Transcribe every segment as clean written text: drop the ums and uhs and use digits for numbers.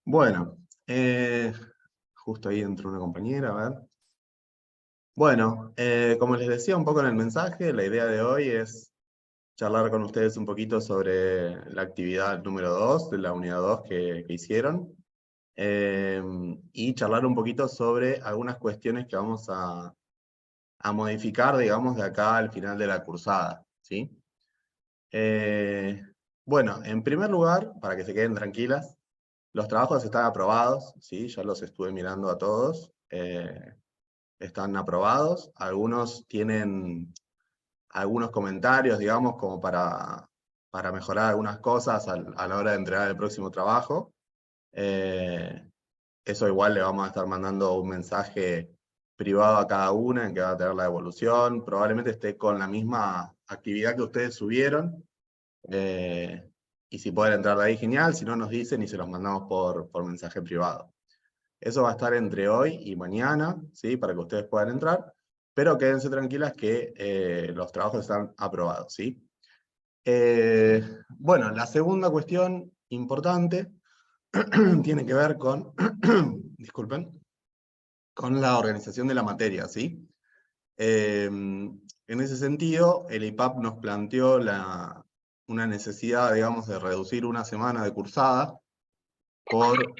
Bueno, justo ahí entró una compañera, a ver. Bueno, como les decía un poco en el mensaje, la idea de hoy es charlar con ustedes un poquito sobre la actividad número 2 de la unidad 2 que hicieron, y charlar un poquito sobre algunas cuestiones que vamos a modificar, digamos, de acá al final de la cursada, ¿sí? Bueno, en primer lugar, para que se queden tranquilas, los trabajos están aprobados, ¿sí? Ya los estuve mirando a todos. Están aprobados. Algunos tienen algunos comentarios, digamos, como para mejorar algunas cosas a la hora de entregar el próximo trabajo. Eso igual le vamos a estar mandando un mensaje privado a cada una en que va a tener la devolución. Probablemente esté con la misma actividad que ustedes subieron. Y si pueden entrar de ahí, genial. Si no, nos dicen y se los mandamos por mensaje privado. Eso va a estar entre hoy y mañana, ¿sí? Para que ustedes puedan entrar. Pero quédense tranquilas que los trabajos están aprobados, ¿sí? Bueno, la segunda cuestión importante tiene que ver con, disculpen, con la organización de la materia, ¿sí? En ese sentido, el IPAP nos planteó una necesidad, digamos, de reducir una semana de cursada por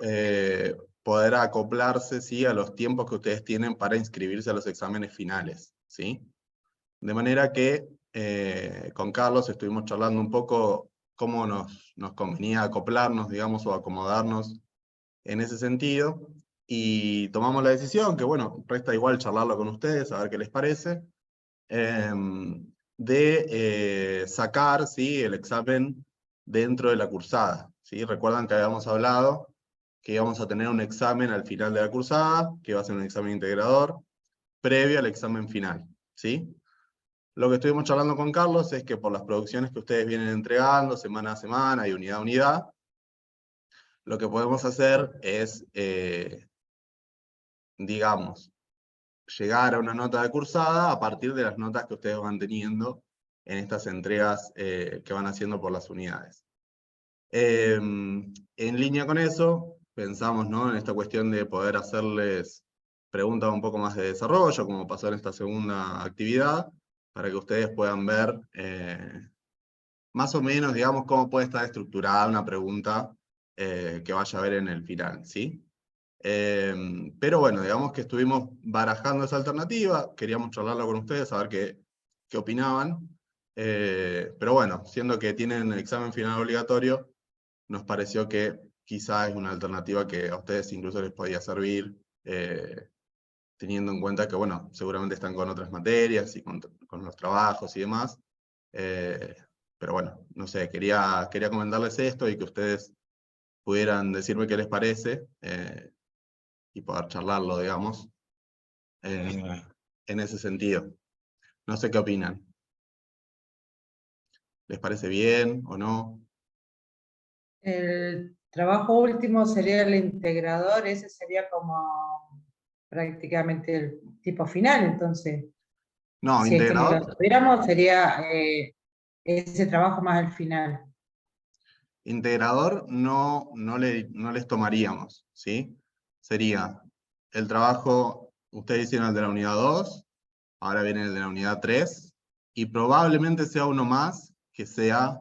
poder acoplarse, ¿sí? A los tiempos que ustedes tienen para inscribirse a los exámenes finales, ¿sí? De manera que con Carlos estuvimos charlando un poco cómo nos convenía acoplarnos, digamos, o acomodarnos en ese sentido, y tomamos la decisión, que bueno, resta igual charlarlo con ustedes, a ver qué les parece, de sacar, ¿sí? El examen dentro de la cursada, ¿sí? Recuerdan que habíamos hablado que íbamos a tener un examen al final de la cursada, que iba a ser un examen integrador, previo al examen final, ¿sí? Lo que estuvimos charlando con Carlos es que por las producciones que ustedes vienen entregando semana a semana y unidad a unidad, lo que podemos hacer es, digamos, llegar a una nota de cursada a partir de las notas que ustedes van teniendo en estas entregas que van haciendo por las unidades. En línea con eso, pensamos, ¿no? En esta cuestión de poder hacerles preguntas un poco más de desarrollo, como pasó en esta segunda actividad, para que ustedes puedan ver más o menos, digamos, cómo puede estar estructurada una pregunta que vaya a ver en el final, ¿sí? Pero bueno, digamos que estuvimos barajando esa alternativa, queríamos charlarlo con ustedes, a ver qué opinaban. Pero bueno, siendo que tienen el examen final obligatorio, nos pareció que quizá es una alternativa que a ustedes incluso les podía servir, teniendo en cuenta que, bueno, seguramente están con otras materias y con los trabajos y demás. Pero bueno, no sé, quería comentarles esto y que ustedes pudieran decirme qué les parece y poder charlarlo, digamos, en ese sentido. No sé qué opinan. ¿Les parece bien o no? El trabajo último sería el integrador, ese sería como prácticamente el tipo final, entonces, No, si es que lo integrador, estuviéramos, sería ese trabajo más al final. integrador no les tomaríamos, ¿sí? Sería el trabajo, ustedes hicieron el de la unidad 2, ahora viene el de la unidad 3, y probablemente sea uno más que sea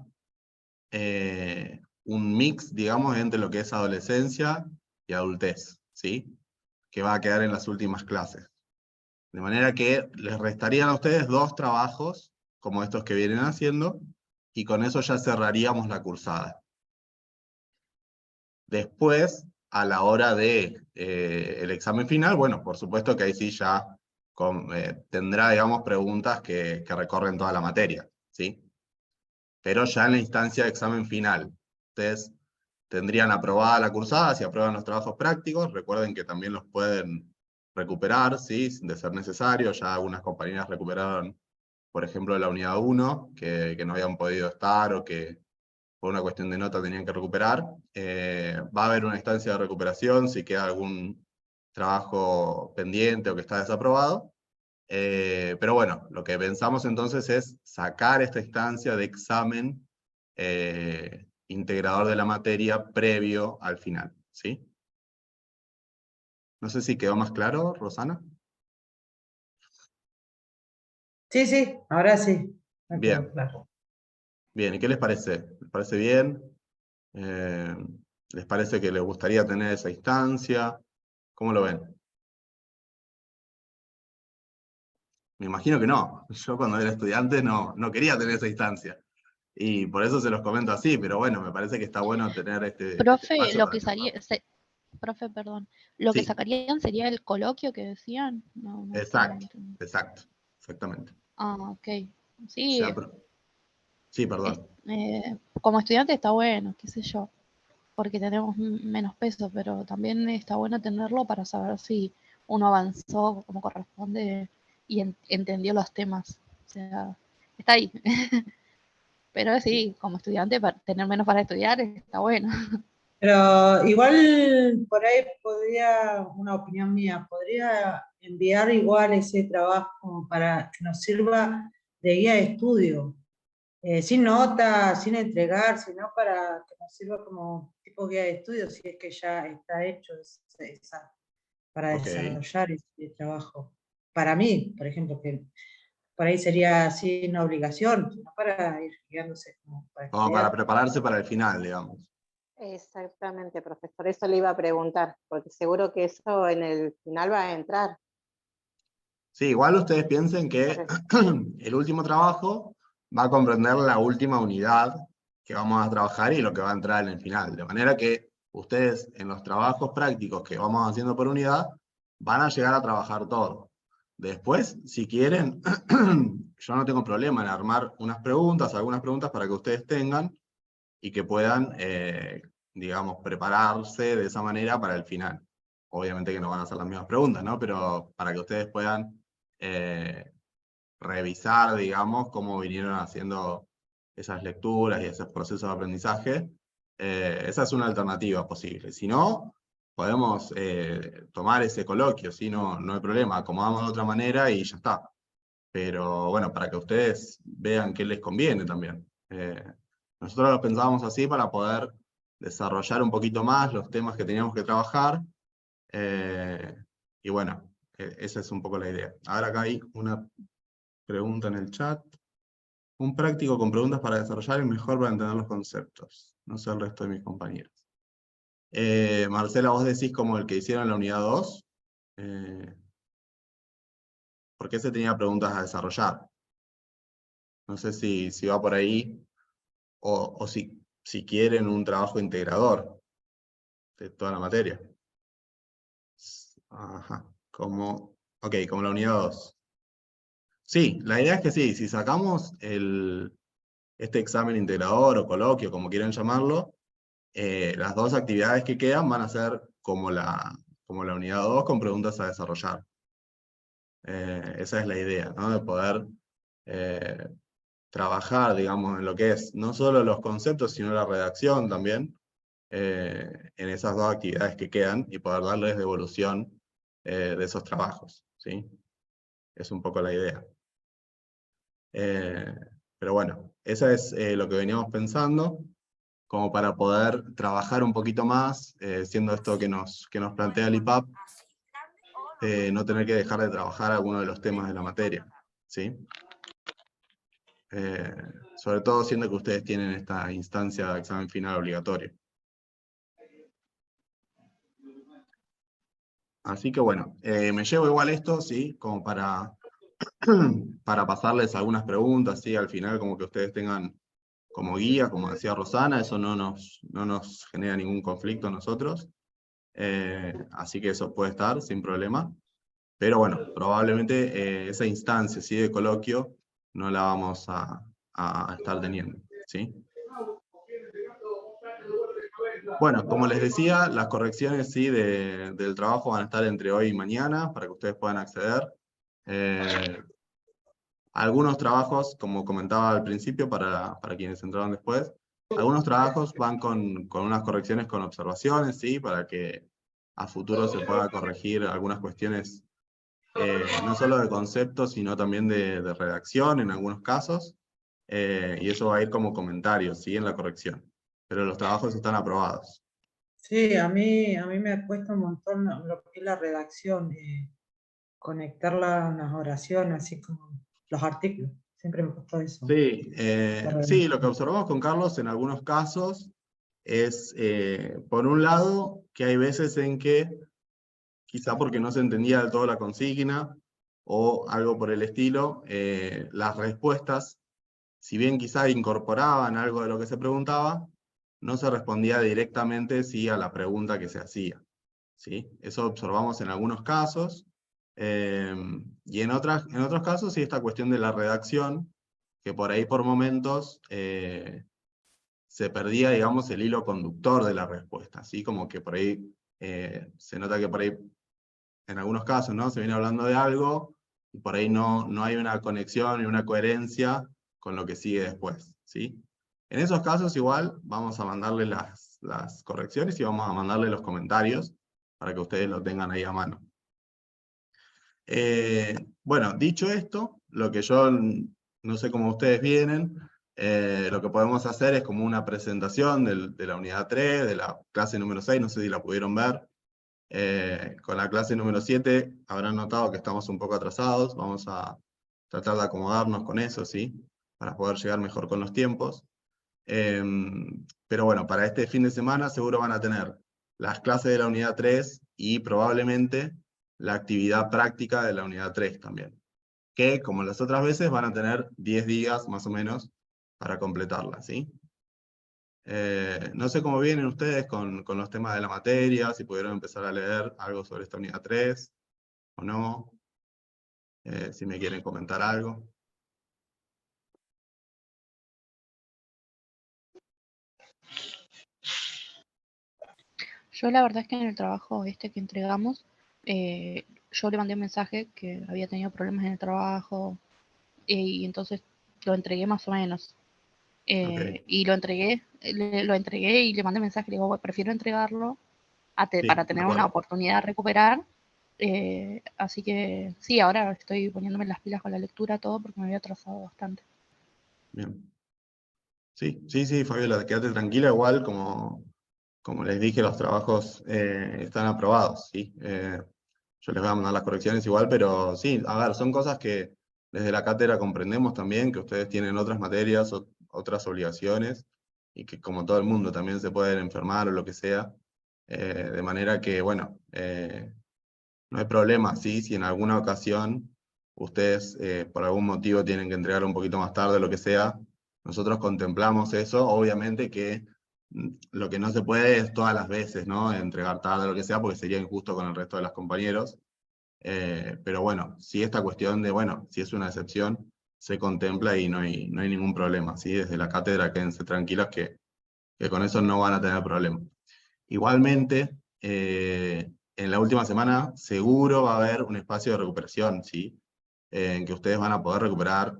un mix, digamos, entre lo que es adolescencia y adultez, ¿sí? Que va a quedar en las últimas clases. De manera que les restarían a ustedes 2 trabajos, como estos que vienen haciendo, y con eso ya cerraríamos la cursada. Después, a la hora de el examen final, bueno, por supuesto que ahí sí ya tendrá, digamos, preguntas que recorren toda la materia, ¿sí? Pero ya en la instancia de examen final. Ustedes tendrían aprobada la cursada si aprueban los trabajos prácticos. Recuerden que también los pueden recuperar, ¿sí? De ser necesario. Ya algunas compañeras recuperaron, por ejemplo, la unidad 1, que no habían podido estar o que por una cuestión de nota tenían que recuperar. Va a haber una instancia de recuperación si queda algún trabajo pendiente o que está desaprobado. Pero bueno, lo que pensamos entonces es sacar esta instancia de examen integrador de la materia previo al final, ¿sí? No sé si quedó más claro, Rosana. Sí, sí, ahora sí. Me quedó Bien, claro. bien. ¿Y qué les parece? ¿Les parece bien? ¿Les parece que les gustaría tener esa instancia? ¿Cómo lo ven? Me imagino que no. Yo cuando era estudiante no quería tener esa instancia. Y por eso se los comento así, pero bueno, me parece que está bueno tener este Profe, espacio lo para que charlar. profe, perdón, lo que Sí, sacarían sería el coloquio que decían. No estoy exacto, entendiendo. exacto, exactamente. Ah, ok. O Sí, sea, sí, es- perdón. como estudiante está bueno, qué sé yo, porque tenemos menos peso, pero también está bueno tenerlo para saber si uno avanzó como corresponde y entendió los temas. O sea, está ahí. Pero Sí. sí, como estudiante, para tener menos para estudiar está bueno. Pero igual por ahí podría, una opinión mía, podría enviar igual ese trabajo para que nos sirva de guía de estudio, sin nota, sin entregar, sino para que nos sirva como tipo guía de estudio, si es que ya está hecho para Ok. desarrollar ese trabajo. Para mí, por ejemplo, que por ahí sería así una obligación, sino para ir guiándose como para Como para estudiar. prepararse para el final, digamos. Exactamente, profesor, eso le iba a preguntar, porque seguro que eso en el final va a entrar. Sí, igual ustedes piensen que el último trabajo va a comprender la última unidad que vamos a trabajar y lo que va a entrar en el final. De manera que ustedes en los trabajos prácticos que vamos haciendo por unidad van a llegar a trabajar todo. Después, si quieren, yo no tengo problema en armar algunas preguntas para que ustedes tengan y que puedan, digamos, prepararse de esa manera para el final. Obviamente que no van a ser las mismas preguntas, ¿no? Pero para que ustedes puedan revisar, digamos, cómo vinieron haciendo esas lecturas y esos procesos de aprendizaje, esa es una alternativa posible. Si no, podemos tomar ese coloquio, ¿sí? No hay problema, acomodamos de otra manera y ya está. Pero bueno, para que ustedes vean qué les conviene también. Nosotros lo pensábamos así para poder desarrollar un poquito más los temas que teníamos que trabajar. Y bueno, esa es un poco la idea. Ahora acá hay una pregunta en el chat. Un práctico con preguntas para desarrollar es mejor para entender los conceptos. No sé el resto de mis compañeros. Marcela, vos decís como el que hicieron en la unidad 2. ¿Por qué se tenía preguntas a desarrollar? No sé si va por ahí, o si quieren un trabajo integrador de toda la materia. Ajá, como la unidad 2. Sí, la idea es que sí, si sacamos este examen integrador o coloquio, como quieran llamarlo, las dos actividades que quedan van a ser como la unidad 2 con preguntas a desarrollar. Esa es la idea, ¿no? De poder trabajar, digamos, en lo que es no solo los conceptos, sino la redacción también, en esas dos actividades que quedan y poder darles devolución de esos trabajos, ¿sí? Es un poco la idea. Pero bueno, eso es lo que veníamos pensando, como para poder trabajar un poquito más, siendo esto que nos plantea el IPAP, no tener que dejar de trabajar alguno de los temas de la materia, ¿sí? Sobre todo siendo que ustedes tienen esta instancia de examen final obligatorio. Así que bueno, me llevo igual esto, ¿sí? Como para pasarles algunas preguntas, ¿sí? Al final como que ustedes tengan como guía, como decía Rosana, eso no nos genera ningún conflicto a nosotros. Así que eso puede estar sin problema. Pero bueno, probablemente esa instancia, ¿sí? De coloquio no la vamos a estar teniendo, ¿sí? Bueno, como les decía, las correcciones, ¿sí? Del trabajo van a estar entre hoy y mañana para que ustedes puedan acceder. Algunos trabajos, como comentaba al principio, para quienes entraron después, algunos trabajos van con unas correcciones con observaciones, ¿sí? Para que a futuro se pueda corregir algunas cuestiones, no solo de conceptos, sino también de redacción en algunos casos, y eso va a ir como comentarios, ¿sí? En la corrección. Pero los trabajos están aprobados. Sí, a mí me cuesta un montón lo que es la redacción, conectar las oraciones, así como los artículos. Siempre me costó eso. Sí, la sí, lo que redacción. observamos con Carlos en algunos casos es, por un lado, que hay veces en que, quizá porque no se entendía del todo la consigna, o algo por el estilo, las respuestas, si bien quizá incorporaban algo de lo que se preguntaba, no se respondía directamente sí a la pregunta que se hacía. ¿Sí? Eso observamos en algunos casos, y en otros casos sí esta cuestión de la redacción, que por ahí por momentos se perdía, digamos, el hilo conductor de la respuesta, ¿sí? Como que por ahí se nota que por ahí, en algunos casos, ¿no? Se viene hablando de algo, y por ahí no hay una conexión y una coherencia con lo que sigue después, ¿sí? En esos casos igual vamos a mandarle las correcciones y vamos a mandarle los comentarios para que ustedes lo tengan ahí a mano. Bueno, dicho esto, lo que yo no sé cómo ustedes vienen, lo que podemos hacer es como una presentación de la unidad 3, de la clase número 6, no sé si la pudieron ver. Con la clase número 7 habrán notado que estamos un poco atrasados, vamos a tratar de acomodarnos con eso, ¿sí? Para poder llegar mejor con los tiempos. Pero bueno, para este fin de semana seguro van a tener las clases de la unidad 3 y probablemente la actividad práctica de la unidad 3 también. Que, como las otras veces, van a tener 10 días más o menos para completarla, ¿sí? No sé cómo vienen ustedes con los temas de la materia, si pudieron empezar a leer algo sobre esta unidad 3 o no, si me quieren comentar algo. Yo la verdad es que en el trabajo que entregamos, yo le mandé un mensaje que había tenido problemas en el trabajo, y entonces lo entregué más o menos. Okay. Y lo entregué y le mandé mensaje, le digo, "Bueno, prefiero entregarlo Sí, para de tener una acuerdo. oportunidad de recuperar". Así que sí, ahora estoy poniéndome las pilas con la lectura, todo, porque me había atrasado bastante. Bien. Sí, Fabiola, quédate tranquila, igual como les dije, los trabajos están aprobados, ¿sí? Yo les voy a mandar las correcciones igual, pero sí, a ver, son cosas que desde la cátedra comprendemos también, que ustedes tienen otras materias, otras obligaciones, y que como todo el mundo también se pueden enfermar o lo que sea, de manera que, bueno, no hay problema, ¿sí? Si en alguna ocasión ustedes por algún motivo tienen que entregar un poquito más tarde, lo que sea, nosotros contemplamos eso, obviamente que lo que no se puede es todas las veces, ¿no? Entregar tarde, lo que sea, porque sería injusto con el resto de los compañeros. Pero bueno, si esta cuestión de, bueno, si es una excepción, se contempla y no hay ningún problema, ¿sí? Desde la cátedra quédense tranquilos que con eso no van a tener problema. Igualmente, en la última semana seguro va a haber un espacio de recuperación, ¿sí? En que ustedes van a poder recuperar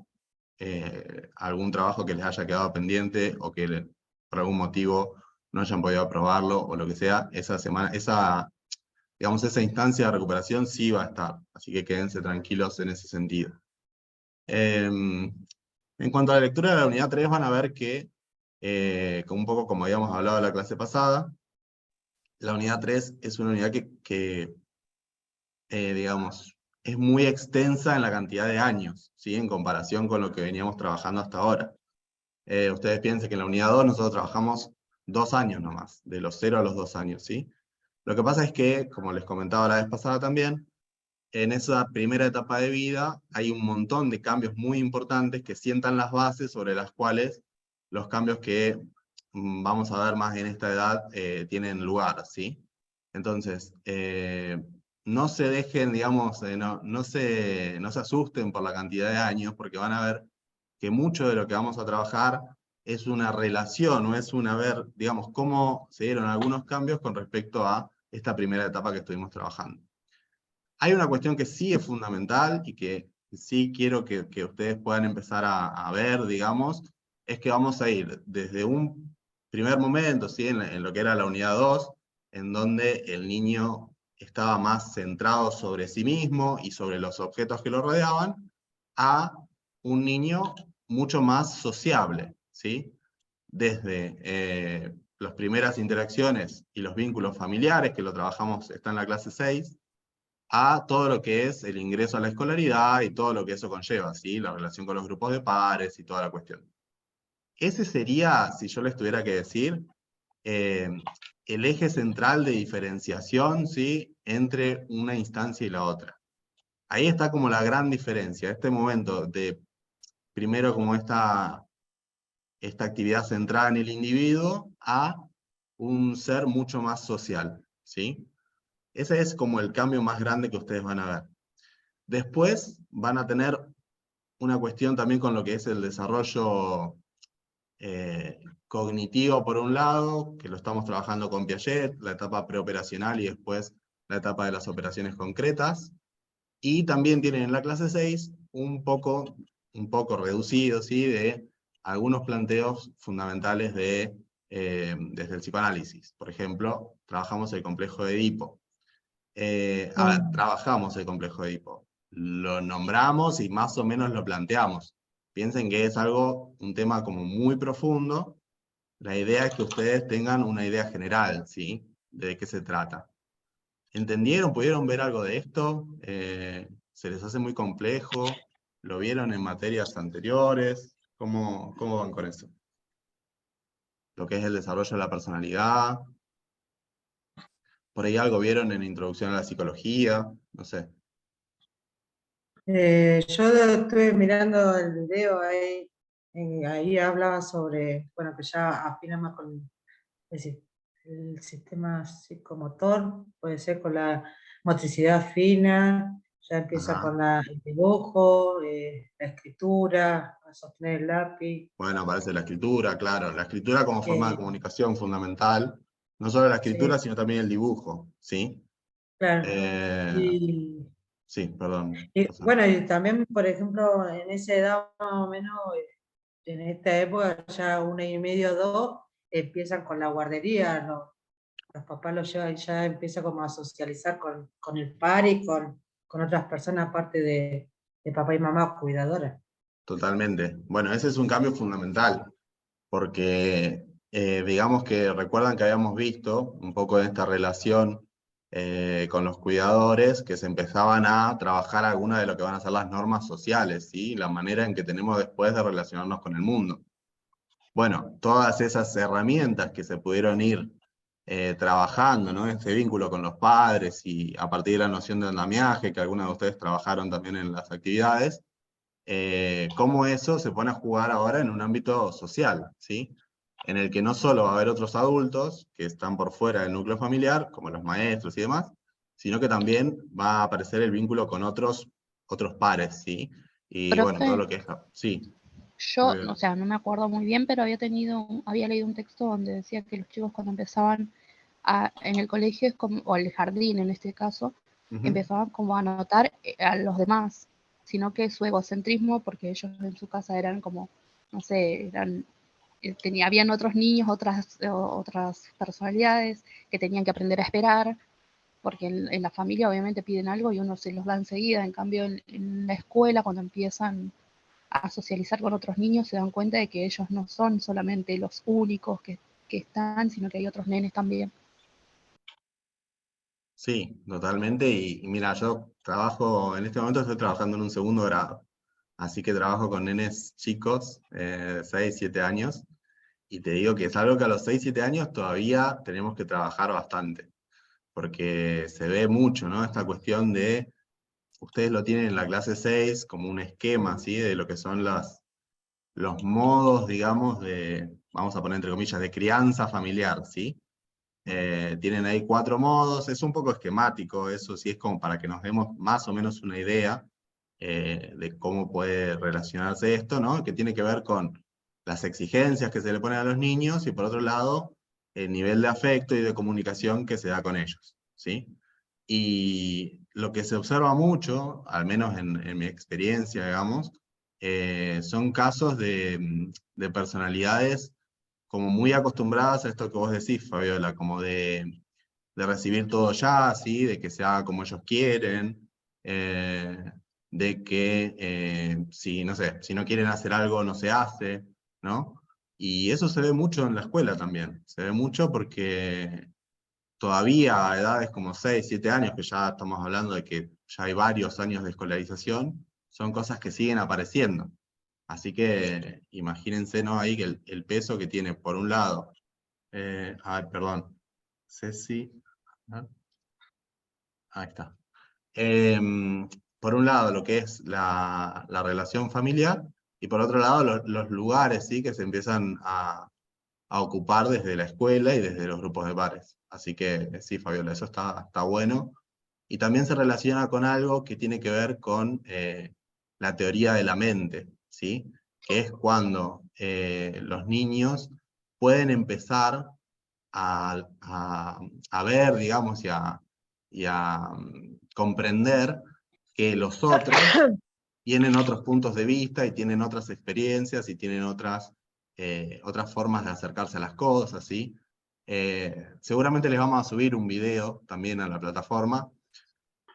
algún trabajo que les haya quedado pendiente o que por algún motivo no hayan podido aprobarlo o lo que sea. Esa semana, digamos, esa instancia de recuperación sí va a estar, así que quédense tranquilos en ese sentido. En cuanto a la lectura de la unidad 3, van a ver que, un poco como habíamos hablado en la clase pasada, la unidad 3 es una unidad que digamos, es muy extensa en la cantidad de años, ¿sí? En comparación con lo que veníamos trabajando hasta ahora. Ustedes piensen que en la unidad 2 nosotros trabajamos 2 años nomás, de los 0 a los 2 años, ¿sí? Lo que pasa es que, como les comentaba la vez pasada también, en esa primera etapa de vida hay un montón de cambios muy importantes que sientan las bases sobre las cuales los cambios que vamos a ver más en esta edad tienen lugar, ¿sí? Entonces, no se dejen, digamos, no se asusten por la cantidad de años, porque van a ver que mucho de lo que vamos a trabajar es una relación, o es una ver, digamos, cómo se dieron algunos cambios con respecto a esta primera etapa que estuvimos trabajando. Hay una cuestión que sí es fundamental y que sí quiero que ustedes puedan empezar a ver, digamos, es que vamos a ir desde un primer momento, ¿sí? En lo que era la unidad 2, en donde el niño estaba más centrado sobre sí mismo y sobre los objetos que lo rodeaban, a un niño mucho más sociable, ¿sí? Desde las primeras interacciones y los vínculos familiares, que lo trabajamos, está en la clase 6, a todo lo que es el ingreso a la escolaridad y todo lo que eso conlleva, ¿sí? La relación con los grupos de pares y toda la cuestión. Ese sería, si yo les tuviera que decir, el eje central de diferenciación, ¿sí? Entre una instancia y la otra. Ahí está como la gran diferencia, este momento de, primero como esta actividad centrada en el individuo, a un ser mucho más social, ¿sí? Ese es como el cambio más grande que ustedes van a ver. Después van a tener una cuestión también con lo que es el desarrollo cognitivo por un lado, que lo estamos trabajando con Piaget, la etapa preoperacional y después la etapa de las operaciones concretas. Y también tienen en la clase 6 un poco reducido, ¿sí? De algunos planteos fundamentales desde el psicoanálisis. Por ejemplo, trabajamos el complejo de Edipo. Trabajamos el complejo de Edipo. Lo nombramos y más o menos lo planteamos. Piensen que es un tema como muy profundo. La idea es que ustedes tengan una idea general, ¿sí? De qué se trata. ¿Entendieron? ¿Pudieron ver algo de esto? ¿Se les hace muy complejo? ¿Lo vieron en materias anteriores? ¿Cómo van con eso? Lo que es el desarrollo de la personalidad. ¿Por ahí algo vieron en Introducción a la Psicología? No sé. Yo estuve mirando el video ahí, ahí hablaba sobre, bueno, que ya afina más con el sistema psicomotor, puede ser con la motricidad fina, ya empieza Ajá. con el dibujo, la escritura, a sostener el lápiz. Bueno, aparece la escritura, claro. La escritura como forma de Eh, comunicación fundamental. No solo la escritura, sí, sino también el dibujo, ¿sí? claro. Eh, sí, perdón. Y Susana. bueno, y también, por ejemplo, en esa edad más o menos, en esta época, ya 1 año y medio, 2, empiezan con la guardería, los papás los llevan y ya empieza como a socializar con el par y con otras personas aparte de papá y mamá cuidadoras. Totalmente. Bueno, ese es un cambio fundamental, porque digamos que recuerdan que habíamos visto un poco de esta relación con los cuidadores, que se empezaban a trabajar algunas de lo que van a ser las normas sociales, ¿sí? La manera en que tenemos después de relacionarnos con el mundo. Bueno, todas esas herramientas que se pudieron ir trabajando, ¿no? Este vínculo con los padres y a partir de la noción de andamiaje, que algunos de ustedes trabajaron también en las actividades, cómo eso se pone a jugar ahora en un ámbito social, ¿sí? En el que no solo va a haber otros adultos que están por fuera del núcleo familiar, como los maestros y demás, sino que también va a aparecer el vínculo con otros pares, ¿sí? Y bueno, todo Profe, lo que es... Sí, yo, o sea, no me acuerdo muy bien, pero había leído un texto donde decía que los chicos cuando empezaban en el colegio, o el jardín en este caso, empezaban como a notar a los demás, sino que su egocentrismo, porque ellos en su casa eran como, no sé, habían otros niños, otras personalidades que tenían que aprender a esperar, porque en la familia obviamente piden algo y uno se los da enseguida, en cambio en la escuela cuando empiezan a socializar con otros niños se dan cuenta de que ellos no son solamente los únicos que están, sino que hay otros nenes también. sí, totalmente. Y mira, yo en este momento estoy trabajando en un segundo grado, así que trabajo con nenes chicos, 6, 7 años, y te digo que es algo que a los 6, 7 años todavía tenemos que trabajar bastante, porque se ve mucho, ¿no? Esta cuestión de, ustedes lo tienen en la clase 6 como un esquema, ¿sí? De lo que son los modos, digamos, vamos a poner entre comillas, de crianza familiar, ¿sí? Tienen ahí 4 modos, es un poco esquemático, eso sí es como para que nos demos más o menos una idea de cómo puede relacionarse esto, ¿no? Que tiene que ver con las exigencias que se le ponen a los niños y por otro lado, el nivel de afecto y de comunicación que se da con ellos, ¿sí? Y lo que se observa mucho, al menos en mi experiencia, digamos, son casos de personalidades como muy acostumbradas a esto que vos decís, Fabiola, como de recibir todo ya, ¿sí? De que se haga como ellos quieren, de que si, no sé, si no quieren hacer algo, no se hace, ¿no? Y eso se ve mucho en la escuela también. Se ve mucho porque todavía a edades como 6, 7 años, que ya estamos hablando de que ya hay varios años de escolarización, son cosas que siguen apareciendo. Así que imagínense, ¿no? Ahí que el peso que tiene, por un lado, a ver, perdón, Ceci, ahí está. Por un lado, lo que es la relación familiar, y por otro lado, los lugares, ¿sí? Que se empiezan a ocupar desde la escuela y desde los grupos de pares. Así que sí, Fabiola, eso está bueno. Y también se relaciona con algo que tiene que ver con la teoría de la mente, ¿sí? Que es cuando los niños pueden empezar a ver, digamos, y a comprender que los otros tienen otros puntos de vista y tienen otras experiencias y tienen otras formas de acercarse a las cosas, ¿sí? Seguramente les vamos a subir un video también a la plataforma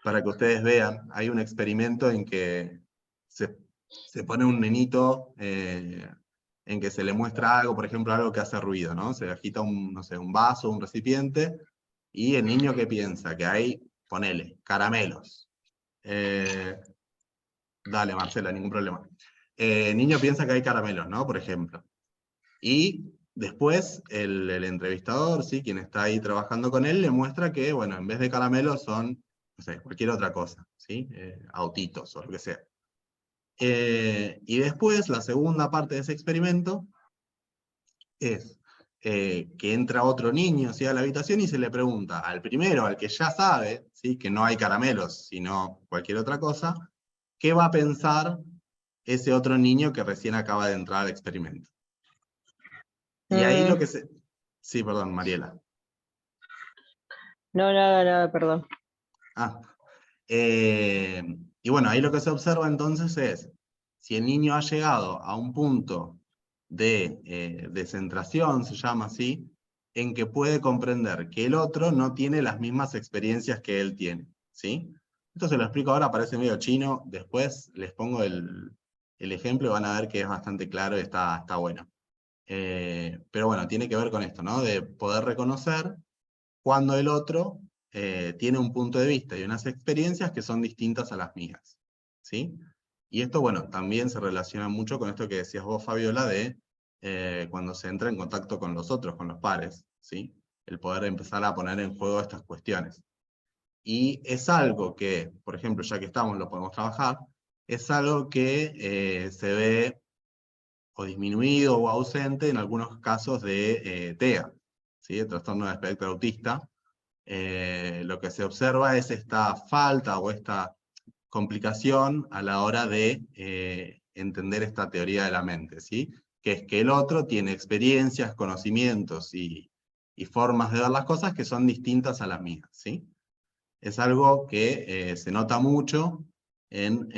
para que ustedes vean. Hay un experimento en que se pone un nenito en que se le muestra algo, por ejemplo, algo que hace ruido, ¿no? Se agita no sé, un vaso, un recipiente, y el niño ¿qué piensa? Que hay, ponele, caramelos. Dale, Marcela, ningún problema. El niño piensa que hay caramelos, ¿no? Por ejemplo. Y después el entrevistador, ¿sí? Quien está ahí trabajando con él, le muestra que, bueno, en vez de caramelos son, no sé, cualquier otra cosa, ¿sí? Autitos o lo que sea. Y después, la segunda parte de ese experimento es que entra otro niño, ¿sí? A la habitación y se le pregunta al primero, al que ya sabe, ¿sí? Que no hay caramelos, sino cualquier otra cosa, ¿qué va a pensar ese otro niño que recién acaba de entrar al experimento? Y ahí lo que se... Sí, perdón, Mariela. No, nada, perdón. Y bueno, ahí lo que se observa entonces es, si el niño ha llegado a un punto de descentración, se llama así, en que puede comprender que el otro no tiene las mismas experiencias que él tiene, ¿sí? Esto se lo explico ahora, parece medio chino, después les pongo el ejemplo y van a ver que es bastante claro y está bueno. Pero bueno, tiene que ver con esto, ¿no? De poder reconocer cuando el otro tiene un punto de vista y unas experiencias que son distintas a las mías, ¿sí? Y esto, bueno, también se relaciona mucho con esto que decías vos, Fabiola, de cuando se entra en contacto con los otros, con los pares, ¿sí? El poder empezar a poner en juego estas cuestiones. Y es algo que, por ejemplo, ya que estamos, lo podemos trabajar, es algo que se ve o disminuido o ausente en algunos casos de TEA, ¿sí? El trastorno de espectro autista. Lo que se observa es esta falta o esta complicación a la hora de entender esta teoría de la mente, ¿sí? Que es que el otro tiene experiencias, conocimientos y formas de ver las cosas que son distintas a las mías, ¿sí? Es algo que se nota mucho en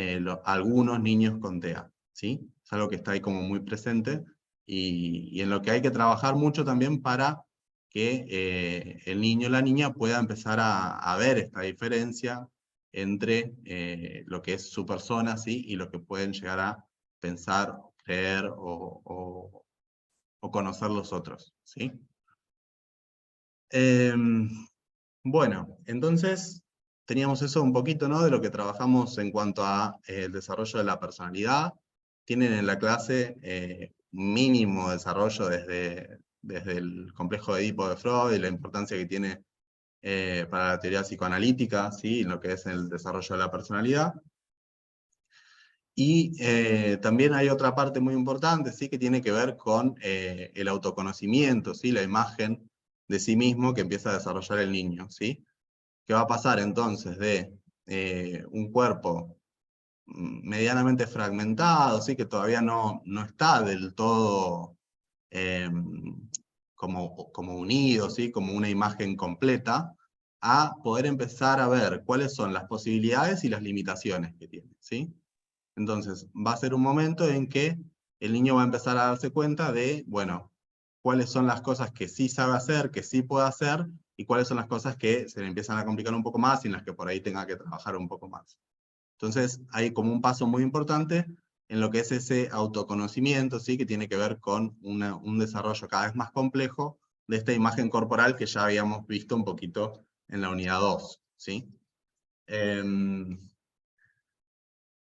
algunos niños con TEA, ¿sí? Es algo que está ahí como muy presente y en lo que hay que trabajar mucho también para que el niño o la niña pueda empezar a ver esta diferencia entre lo que es su persona, ¿sí? Y lo que pueden llegar a pensar, creer o conocer los otros, ¿sí? Bueno, entonces teníamos eso un poquito, ¿no? De lo que trabajamos en cuanto a el desarrollo de la personalidad. Tienen en la clase mínimo desarrollo desde el complejo de Edipo de Freud y la importancia que tiene para la teoría psicoanalítica, ¿sí? En lo que es el desarrollo de la personalidad. Y también hay otra parte muy importante, ¿sí? Que tiene que ver con el autoconocimiento, ¿sí? La imagen de sí mismo que empieza a desarrollar el niño, ¿sí? ¿Qué va a pasar entonces de un cuerpo medianamente fragmentado, ¿sí? Que todavía no está del todo como unido, ¿sí? Como una imagen completa, a poder empezar a ver cuáles son las posibilidades y las limitaciones que tiene, ¿sí? Entonces, va a ser un momento en que el niño va a empezar a darse cuenta de, bueno, cuáles son las cosas que sí sabe hacer, que sí puede hacer, y cuáles son las cosas que se le empiezan a complicar un poco más y en las que por ahí tenga que trabajar un poco más. Entonces, hay como un paso muy importante en lo que es ese autoconocimiento, ¿sí? Que tiene que ver con un desarrollo cada vez más complejo de esta imagen corporal que ya habíamos visto un poquito en la unidad 2, ¿sí?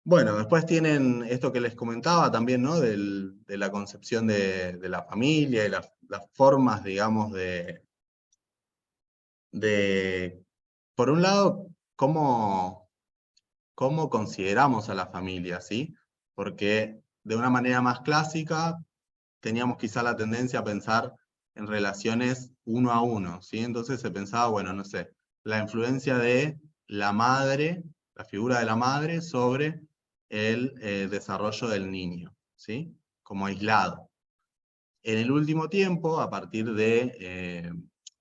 Bueno, después tienen esto que les comentaba también, ¿no? De la concepción de la familia y las formas, digamos, por un lado, cómo consideramos a la familia, ¿sí? Porque de una manera más clásica teníamos quizá la tendencia a pensar en relaciones uno a uno, ¿sí? Entonces se pensaba, bueno, no sé, la influencia de la madre, la figura de la madre sobre el desarrollo del niño, ¿sí? Como aislado. En el último tiempo, a partir de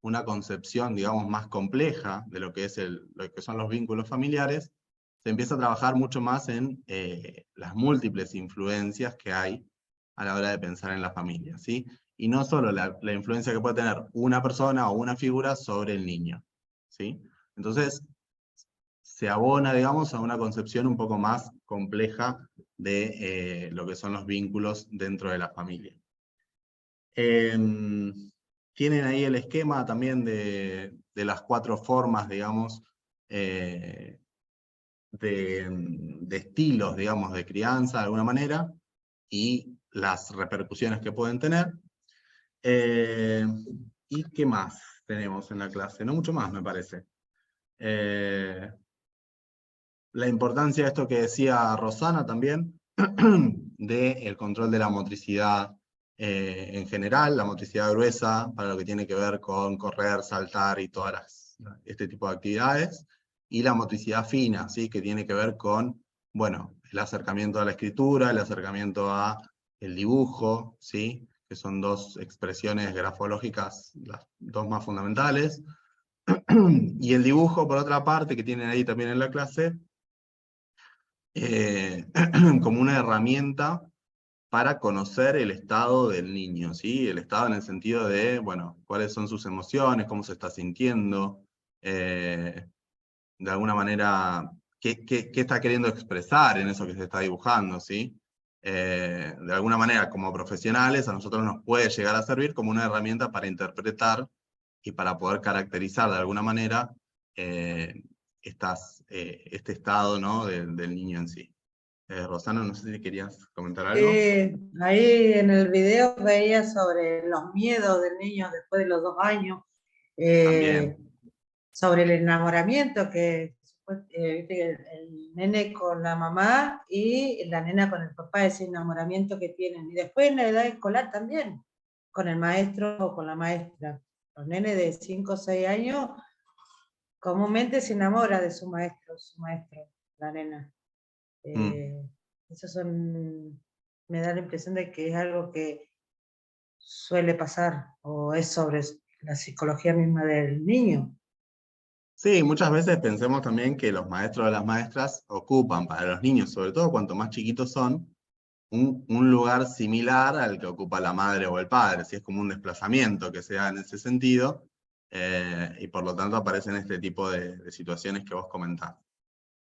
una concepción, digamos, más compleja de lo que son los vínculos familiares, se empieza a trabajar mucho más en las múltiples influencias que hay a la hora de pensar en la familia, ¿sí? Y no solo la influencia que puede tener una persona o una figura sobre el niño, ¿sí? Entonces, se abona, digamos, a una concepción un poco más compleja de lo que son los vínculos dentro de la familia. Tienen ahí el esquema también de las 4 formas, digamos, de estilos, digamos, de crianza de alguna manera, y las repercusiones que pueden tener. ¿Y qué más tenemos en la clase? No mucho más, me parece. La importancia de esto que decía Rosana también, del control de la motricidad en general, la motricidad gruesa, para lo que tiene que ver con correr, saltar y todas este tipo de actividades, y la motricidad fina, ¿sí? Que tiene que ver con, bueno, el acercamiento a la escritura, el acercamiento a el dibujo, ¿sí? Que son 2 expresiones grafológicas, las 2 más fundamentales. Y el dibujo, por otra parte, que tienen ahí también en la clase, como una herramienta para conocer el estado del niño, ¿sí? El estado en el sentido de, bueno, cuáles son sus emociones, cómo se está sintiendo, de alguna manera, qué está queriendo expresar en eso que se está dibujando, ¿sí? De alguna manera, como profesionales, a nosotros nos puede llegar a servir como una herramienta para interpretar y para poder caracterizar de alguna manera este estado, ¿no? del niño en sí. Rosana, no sé si querías comentar algo. Ahí en el video veía sobre los miedos del niño después de los 2 años, También. sobre el enamoramiento, viste que el nene con la mamá y la nena con el papá, ese enamoramiento que tienen. Y después en la edad escolar también, con el maestro o con la maestra. Los nenes de 5 o 6 años comúnmente se enamora de su maestro, la nena. Eso me da la impresión de que es algo que suele pasar, o es sobre la psicología misma del niño. Sí, muchas veces pensemos también que los maestros o las maestras ocupan para los niños, sobre todo cuanto más chiquitos son, un lugar similar al que ocupa la madre o el padre, si es como un desplazamiento que se da en ese sentido, y por lo tanto aparecen este tipo de situaciones que vos comentás.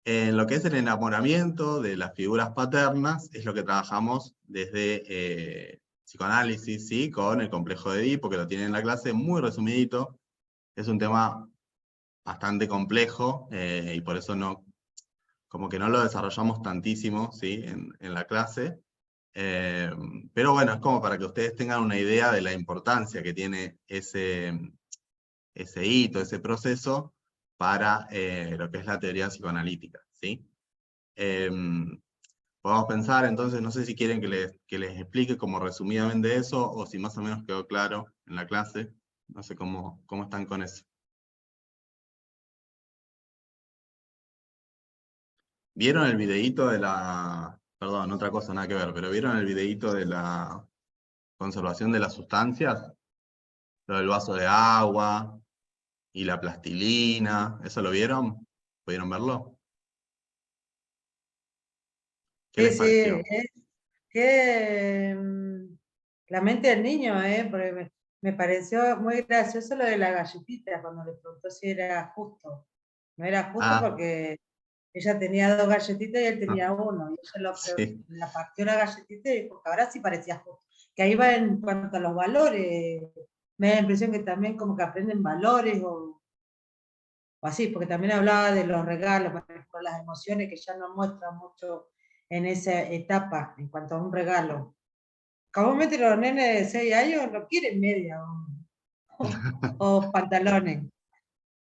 En lo que es el enamoramiento de las figuras paternas, es lo que trabajamos desde psicoanálisis, ¿sí? Con el complejo de Edipo, que lo tienen en la clase muy resumidito. Es un tema bastante complejo y por eso como que no lo desarrollamos tantísimo, ¿sí? en la clase. Pero bueno, es como para que ustedes tengan una idea de la importancia que tiene ese hito, ese proceso, para lo que es la teoría psicoanalítica, ¿sí? Podemos pensar, entonces, no sé si quieren que les explique como resumidamente eso, o si más o menos quedó claro en la clase. No sé cómo están con eso. ¿Vieron el videíto de la... Perdón, otra cosa, nada que ver, pero ¿vieron el videíto de la conservación de las sustancias? Lo del vaso de agua y la plastilina, ¿eso lo vieron? ¿Pudieron verlo? ¿Qué Sí, les pareció? que la mente del niño, porque me pareció muy gracioso lo de la galletita, cuando le preguntó si era justo. No era justo Ah, porque ella tenía 2 galletitas y él tenía 1, y ella Sí. la partió la galletita y dijo que ahora sí parecía justo. Que ahí va en cuanto a los valores, me da la impresión que también como que aprenden valores o así, porque también hablaba de los regalos, por ejemplo, las emociones que ya no muestran mucho en esa etapa en cuanto a un regalo. Comúnmente los nenes de 6 años no quieren media o pantalones.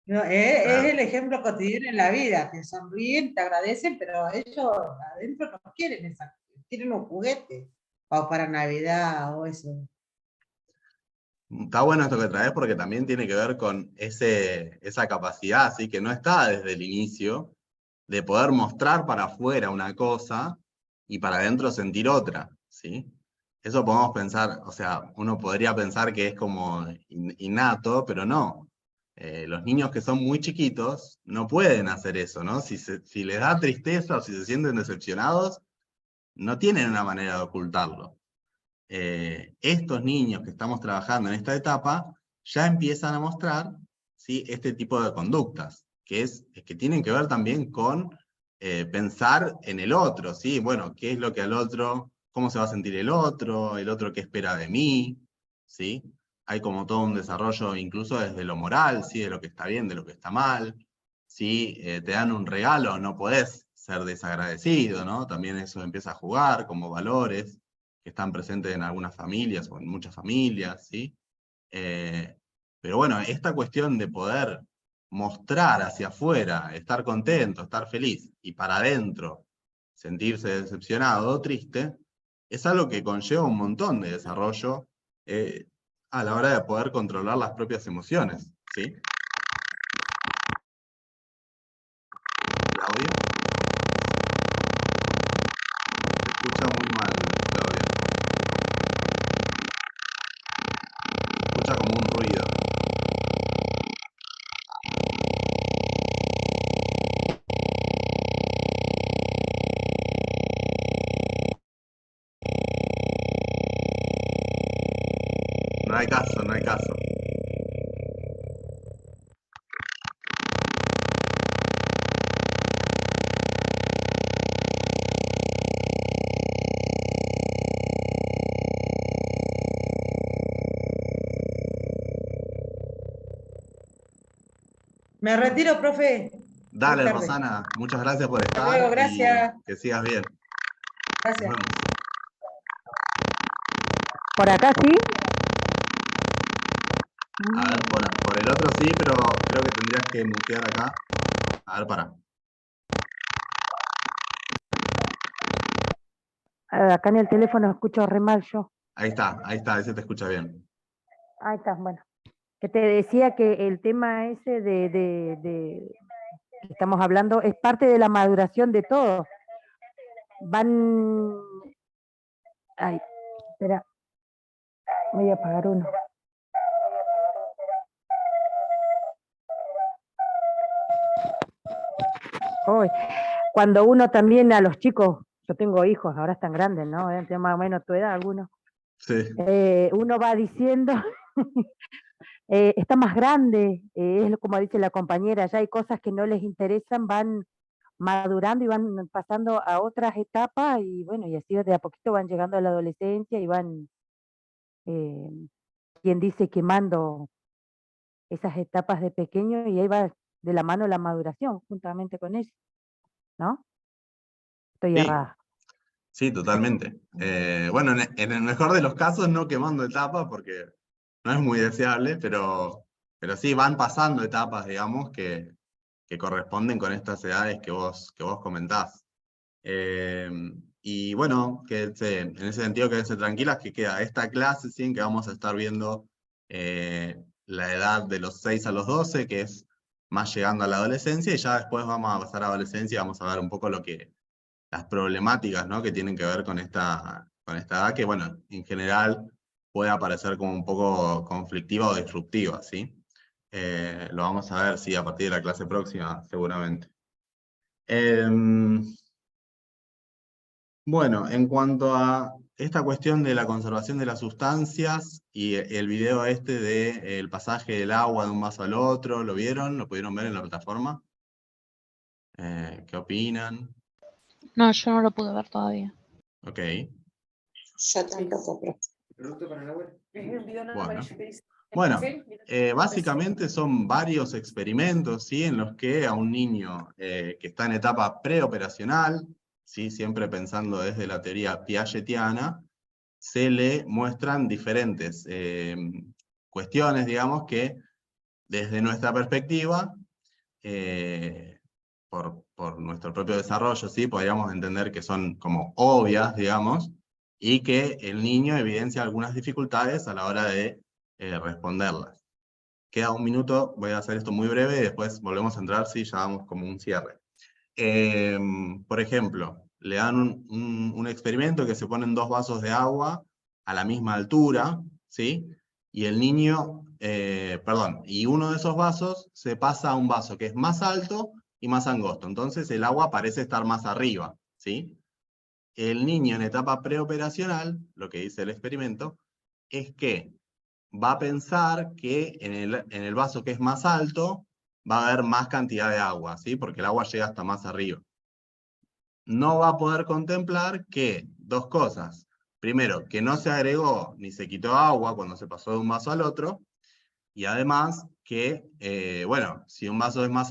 No, es el ejemplo cotidiano en la vida, te sonríen, te agradecen, pero ellos adentro no quieren esa, quieren un juguete, o para Navidad o eso. Está bueno esto que traes porque también tiene que ver con esa capacidad, ¿sí? Que no está desde el inicio, de poder mostrar para afuera una cosa y para adentro sentir otra, ¿sí? Eso podemos pensar, o sea, uno podría pensar que es como innato, pero no. Los niños que son muy chiquitos no pueden hacer eso, ¿no? Si les da tristeza o si se sienten decepcionados, no tienen una manera de ocultarlo. Estos niños que estamos trabajando en esta etapa ya empiezan a mostrar, ¿sí? Este tipo de conductas, que tienen que ver también con pensar en el otro, ¿sí? Bueno, ¿qué es lo que al otro, cómo se va a sentir el otro qué espera de mí, ¿sí? Hay como todo un desarrollo incluso desde lo moral, ¿sí? De lo que está bien, de lo que está mal. Si te dan un regalo, no podés ser desagradecido, ¿no? También eso empieza a jugar como valores que están presentes en algunas familias o en muchas familias, ¿sí? Pero bueno, esta cuestión de poder mostrar hacia afuera, estar contento, estar feliz, y para adentro sentirse decepcionado o triste, es algo que conlleva un montón de desarrollo a la hora de poder controlar las propias emociones, ¿sí? ¿Claudia? Se escucha muy mal, Claudia. Se escucha como un ruido. No hay caso, no hay caso. Me retiro, profe. Muy Dale, tarde. Rosana, muchas gracias por Hasta estar luego, y gracias. que sigas bien. Nos Gracias. vemos. Por acá sí. A ver, por el otro sí, pero creo que tendrías que mutear acá. A ver, para. Acá en el teléfono escucho re mal yo. Ahí está, ese te escucha bien. Ahí está, bueno. Que te decía que el tema ese que estamos hablando es parte de la maduración de todos. Van... Ay, espera. Voy a apagar uno. Hoy, cuando uno también a los chicos, yo tengo hijos, ahora están grandes, ¿no? Tienen más o menos tu edad algunos. Sí. Uno va diciendo, está más grande, es como dice la compañera, ya hay cosas que no les interesan, van madurando y van pasando a otras etapas y bueno, y así de a poquito van llegando a la adolescencia y van, quien dice, quemando esas etapas de pequeño y ahí va de la mano la maduración juntamente con eso, ¿no? Estoy Sí, errada. sí, totalmente. Bueno, en el mejor de los casos no quemando etapas porque no es muy deseable, pero sí van pasando etapas, digamos, que corresponden con estas edades que vos comentás. Y bueno, en ese sentido quédense tranquilas que queda esta clase, ¿sí? En que vamos a estar viendo la edad de los 6 a los 12, que es más llegando a la adolescencia, y ya después vamos a pasar a adolescencia y vamos a ver un poco las problemáticas, ¿no? Que tienen que ver con esta edad, que bueno, en general puede aparecer como un poco conflictiva o disruptiva, ¿sí? Lo vamos a ver, sí, a partir de la clase próxima, seguramente. Bueno, en cuanto a esta cuestión de la conservación de las sustancias y el video este del pasaje del agua de un vaso al otro, ¿lo vieron? ¿Lo pudieron ver en la plataforma? ¿Qué opinan? No, yo no lo pude ver todavía. Ok, Yo tampoco, profe. bueno. Básicamente son varios experimentos, ¿sí? En los que a un niño que está en etapa preoperacional, ¿sí? Siempre pensando desde la teoría piagetiana, se le muestran diferentes cuestiones, digamos, que desde nuestra perspectiva, por nuestro propio desarrollo, ¿sí? Podríamos entender que son como obvias, digamos, y que el niño evidencia algunas dificultades a la hora de responderlas. Queda un minuto, voy a hacer esto muy breve y después volvemos a entrar, sí, ya vamos como un cierre. Por ejemplo, le dan un experimento que se ponen 2 vasos de agua a la misma altura, ¿sí? Y el niño, y uno de esos vasos se pasa a un vaso que es más alto y más angosto. Entonces el agua parece estar más arriba, ¿sí? El niño en etapa preoperacional, lo que dice el experimento, es que va a pensar que en el vaso que es más alto va a haber más cantidad de agua, ¿sí? Porque el agua llega hasta más arriba. No va a poder contemplar que 2 cosas. Primero, que no se agregó ni se quitó agua cuando se pasó de un vaso al otro. Y además que, bueno, si un vaso es más